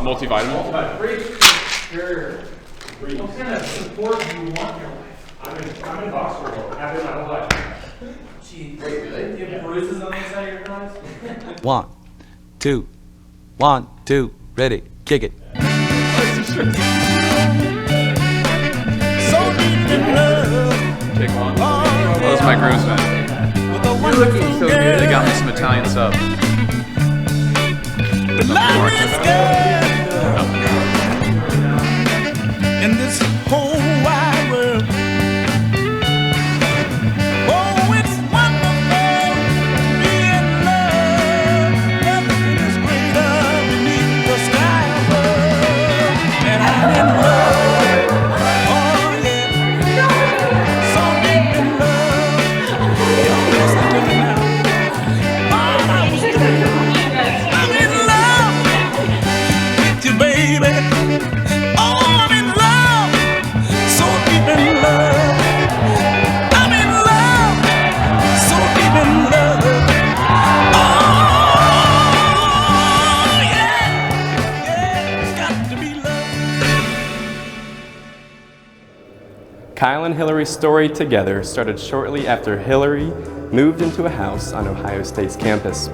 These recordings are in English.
Multivitamin. What kind of support do you want in your life? I'm in box world. I've been my whole life. Gee, really? Do you have bruises on the side of your thighs? 1, 2, 1, 2, ready, kick it. Take one. Oh, that's my groomsmen. You're looking so good. They got me some Italian sub. Love is good in this whole wide world. Oh, it's wonderful being loved. Nothing is greater beneath the sky above. And I'm in love. Oh yeah, so deep in love. You're listening to me now. All I was doing, I'm in love with you, baby. Kyle and Hillary's story together started shortly after Hillary moved into a house on Ohio State's campus.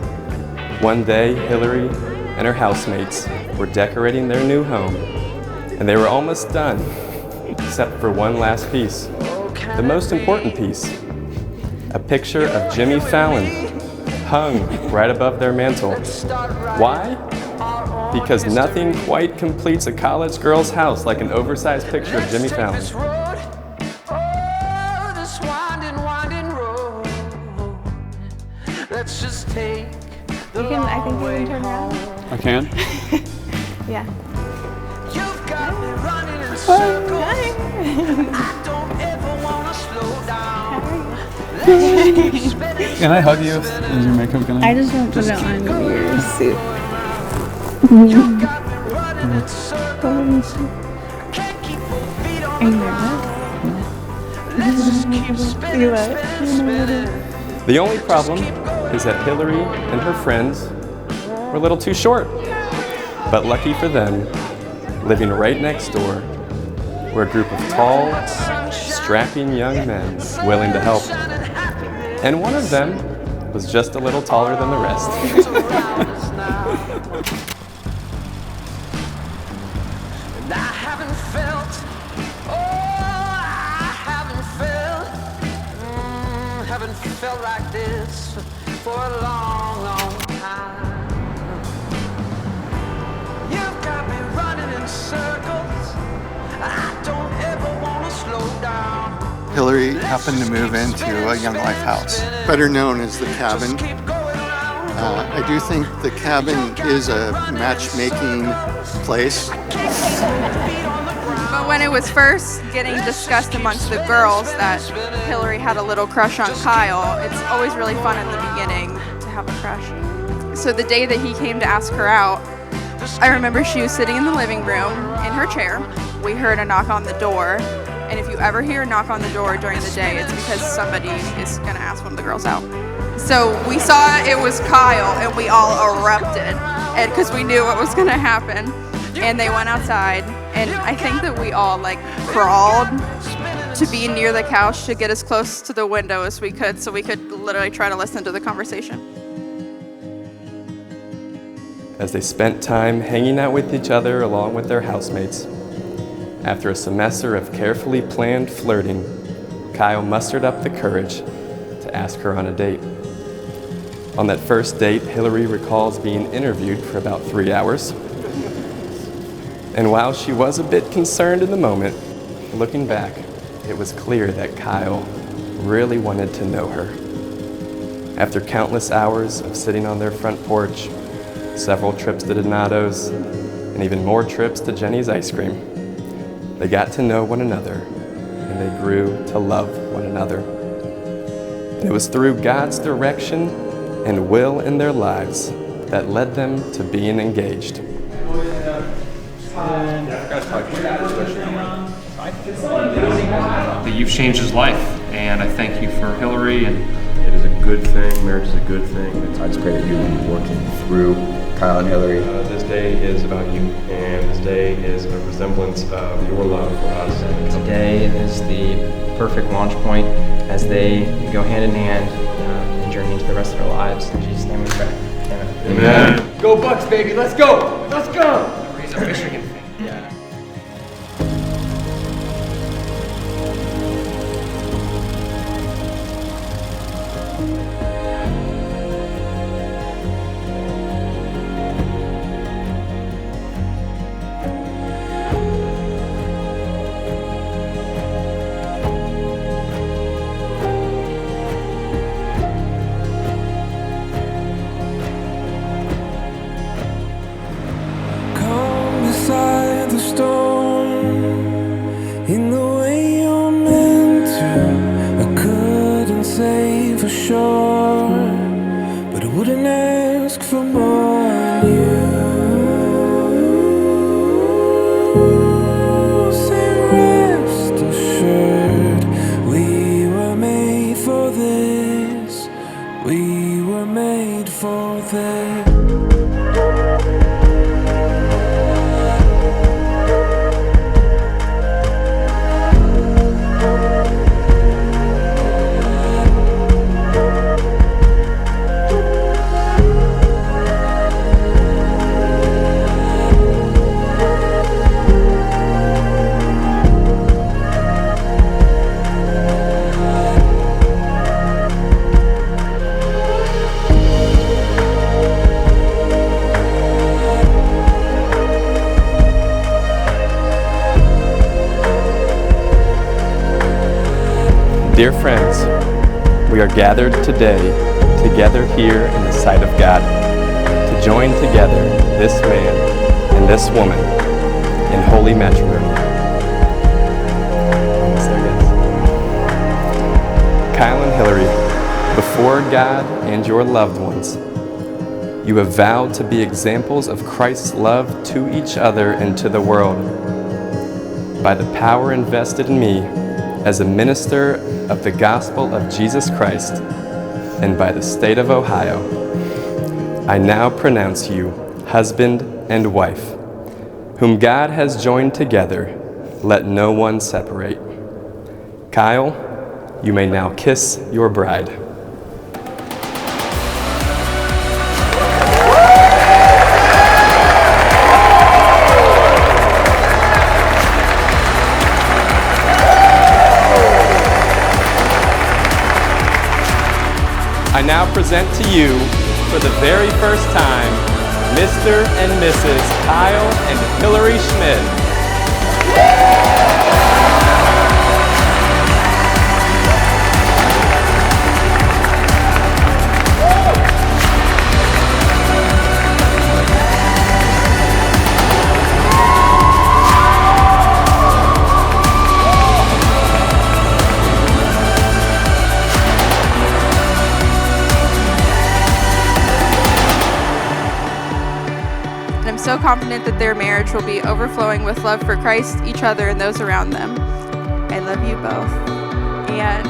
One day, Hillary and her housemates were decorating their new home, and they were almost done, except for one last piece, the most important piece. A picture of Jimmy Fallon hung right above their mantle. Why? Because nothing quite completes a college girl's house like an oversized picture of Jimmy Fallon. I think you can turn around. I can? Yeah. Can I hug you? Is your makeup gonna? I just won't put it on your suit. Are you nervous? The only problem is that Hillary and her friends were a little too short. But lucky for them, living right next door were a group of tall, strapping young men willing to help. And one of them was just a little taller than the rest. Felt like this for a long, long time. You've got me running in circles. I don't ever want to slow down. Hillary happened to move into a Young Life house, better known as the Cabin. I do think the Cabin is a matchmaking place. But when it was first getting discussed amongst the girls that Hillary had a little crush on Kyle, it's always really fun in the beginning to have a crush. So the day that he came to ask her out, I remember she was sitting in the living room in her chair. We heard a knock on the door, and if you ever hear a knock on the door during the day, it's because somebody is going to ask one of the girls out. So we saw it was Kyle, and we all erupted because we knew what was going to happen. And they went outside, and I think that we all crawled to be near the couch to get as close to the window as we could so we could literally try to listen to the conversation. As they spent time hanging out with each other along with their housemates, after a semester of carefully planned flirting, Kyle mustered up the courage to ask her on a date. On that first date, Hillary recalls being interviewed for about 3 hours. And while she was a bit concerned in the moment, looking back, it was clear that Kyle really wanted to know her. After countless hours of sitting on their front porch, several trips to Donato's, and even more trips to Jenny's ice cream, they got to know one another, and they grew to love one another. And it was through God's direction and will in their lives that led them to being engaged. You've changed his life, and I thank you for Hillary. And it is a good thing. Marriage is a good thing. I just pray that you will be working through Kyle and Hillary. This day is about you, and this day is a resemblance of your love for us. Today is the perfect launch point as they go hand in hand and journey into the rest of their lives. In Jesus' name we pray. Amen. Amen. Go Bucks, baby. Let's go. Let's go. He's a Michigan fan. Yeah. Beside the storm, in the way you're meant to. I couldn't say for sure, but I wouldn't ask for more than you. Say rest assured, we were made for this. We were made for this. Dear friends, we are gathered today, together here in the sight of God, to join together this man and this woman in holy matrimony. Almost there, guys. Kyle and Hillary, before God and your loved ones, you have vowed to be examples of Christ's love to each other and to the world. By the power invested in me as a minister of the gospel of Jesus Christ, and by the state of Ohio, I now pronounce you husband and wife, whom God has joined together. Let no one separate. Kyle, you may now kiss your bride. I now present to you, for the very first time, Mr. and Mrs. Kyle and Hillary Schmidt. So confident that their marriage will be overflowing with love for Christ, each other, and those around them. I love you both. And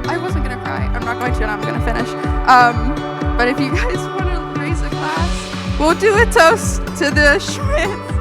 I wasn't going to cry. I'm not going to, and I'm going to finish. But if you guys want to raise a glass, we'll do a toast to the Schmidts.